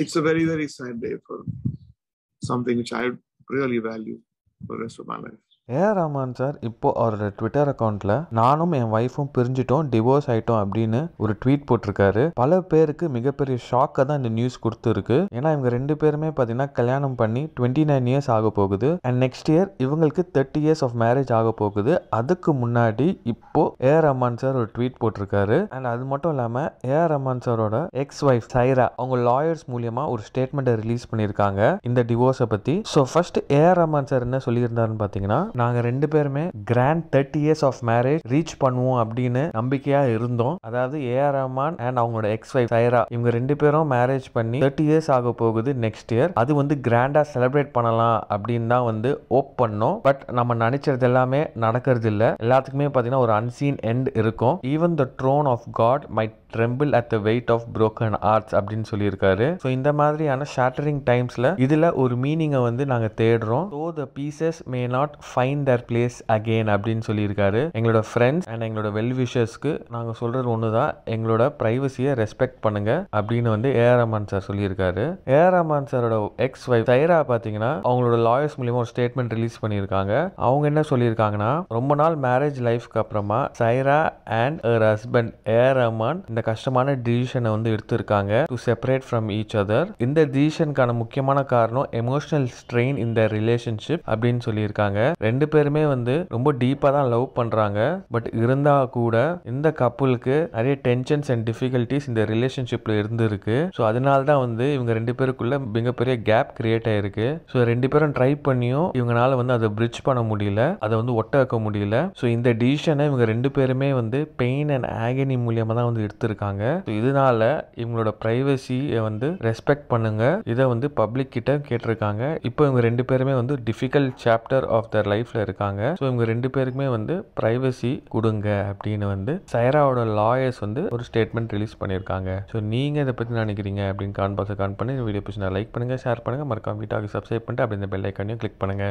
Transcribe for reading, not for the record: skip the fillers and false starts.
it's a very, very sad day for something which I really value for the rest of my life. AR Rahman sir இப்போ அவரோட Twitter அக்கௌண்ட்டில் நானும் என் ஒய்ஃபும் பிரிஞ்சிட்டோம், divorce ஆகிட்டோம் அப்படின்னு ஒரு ட்வீட் போட்டிருக்காரு. பல பேருக்கு மிகப்பெரிய ஷாக்கை தான் இந்த நியூஸ் கொடுத்துருக்கு. ஏன்னா இவங்க 2 பேருமே பார்த்தீங்கன்னா கல்யாணம் பண்ணி 29 இயர்ஸ் ஆக போகுது. அண்ட் நெக்ஸ்ட் இயர் இவங்களுக்கு 30 இயர்ஸ் ஆஃப் மேரேஜ் ஆக போகுது. அதுக்கு முன்னாடி இப்போ ஏஆர் ரஹ்மான் சார் ஒரு ட்வீட் போட்டிருக்காரு. அண்ட் அது மட்டும் இல்லாமல் ஏஆர் ரஹ்மான் சாரோட எக்ஸ் ஒய்ஃப் சைரா அவங்க லாயர்ஸ் மூலியமா ஒரு ஸ்டேட்மெண்ட்டை ரிலீஸ் பண்ணியிருக்காங்க இந்த டிவோர்ஸை பற்றி. So first AR Rahman sir என்ன சொல்லியிருந்தாருன்னு பார்த்தீங்கன்னா, நாங்கள் 2 பேருமே grand 30 years of marriage reach பண்ணுவோம் அப்படின்னு நம்பிக்கையாக இருந்தோம். அதாவது ஏஆர் ரஹ்மான் அண்ட் அவங்களோட எக்ஸ் ஒய்ஃப் சைரா இவங்க 2 பேரும் மேரேஜ் பண்ணி 30 இயர்ஸ் ஆக போகுது நெக்ஸ்ட் இயர். அது வந்து கிராண்டா செலிப்ரேட் பண்ணலாம் அப்படின்னு தான் வந்து ஓப் பண்ணோம். பட் நம்ம நினைச்சது எல்லாமே நடக்கிறது இல்லை. எல்லாத்துக்குமே பார்த்தீங்கன்னா ஒரு அன்சீன் எண்ட் இருக்கும். Even the throne of God might tremble at the weight of broken hearts அப்படின்னு சொல்லியிருக்காரு. ஸோ இந்த மாதிரியான ஷேட்டரிங் டைம்ஸ்ல இதுல ஒரு மீனிங்கை வந்து நாங்கள் தேடுறோம். So the pieces may not find their place again அப்படின்னு சொல்லியிருக்காரு. எங்களோட ஃப்ரெண்ட்ஸ் அண்ட் எங்களோட வெல்விஷர்ஸ்க்கு நாங்கள் சொல்றது ஒன்று தான், எங்களோட ப்ரைவசியை ரெஸ்பெக்ட் பண்ணுங்க அப்படின்னு வந்து ஏஆர் ரஹ்மான் சார் சொல்லியிருக்காரு. ஏஆர் ரஹ்மான் சாரோட எக்ஸ் ஒய்ஃப் சைரா பார்த்தீங்கன்னா அவங்களோட லாயர்ஸ் மூலியமா ஒரு ஸ்டேட்மெண்ட் ரிலீஸ் பண்ணியிருக்காங்க. அவங்க என்ன சொல்லியிருக்காங்கன்னா, ரொம்ப நாள் மேரேஜ் லைஃப்க்கு அப்புறமா Saira and her husband AR Rahman இந்த கஷ்டமான டிசிஷனை வந்து எடுத்திருக்காங்க to separate from each other. இந்த டிசிஷனுக்கான முக்கியமான காரணம் எமோஷனல் ஸ்ட்ரெயின் இந்த ரிலேஷன்ஷிப் அப்படின்னு சொல்லியிருக்காங்க. 2 பேருமே வந்து ரொம்ப டீப்பா தான் லவ் பண்றாங்க. பட் இருந்தா கூட இந்த கப்புளுக்கு நிறைய டென்ஷன்ஸ் அண்ட் டிஃபிகல்டிஸ் இந்த ரிலேஷன்ஷிப்ல இருந்திருக்கு. ஸோ அதனால தான் வந்து இவங்க 2 பேருக்குள்ள மிகப்பெரிய கேப் கிரியேட் ஆயிருக்கு. ஸோ 2 பேரும் ட்ரை பண்ணியும் இவங்களால வந்து அதை பிரிட்ஜ் பண்ண முடியல, அதை வந்து ஒட்ட வைக்க முடியல. ஸோ இந்த டிசிஷனை இவங்க 2 பேருமே வந்து பெயின் அண்ட் ஆகனி மூலியமா தான் வந்து எடுத்திருக்காங்க. இதனால இவங்களோட பிரைவசியை வந்து ரெஸ்பெக்ட் பண்ணுங்க, இதை வந்து பப்ளிக் கிட்ட கேட்டிருக்காங்க. இப்போ இவங்க 2 பேருமே வந்து டிஃபிகல்ட் சாப்டர் ஆஃப் தர் லைஃப்ல இருக்காங்க. ஸோ இவங்க 2 பேருக்குமே வந்து பிரைவசி கொடுங்க அப்படின்னு வந்து சைராவோட லாயர்ஸ் வந்து ஒரு ஸ்டேட்மெண்ட் ரிலீஸ் பண்ணியிருக்காங்க. ஸோ நீங்க இதை பத்தி நினைக்கிறீங்க அப்படின்னு கான் பண்ணி வீடியோ பிடிச்சி லைக் பண்ணுங்க, ஷேர் பண்ணுங்க, மறக்காம வீட்டாக சப்ஸ்கிரைப் பண்ணிட்டு அப்படி இந்த பெல் ஐக்கானையும் கிளிக் பண்ணுங்க.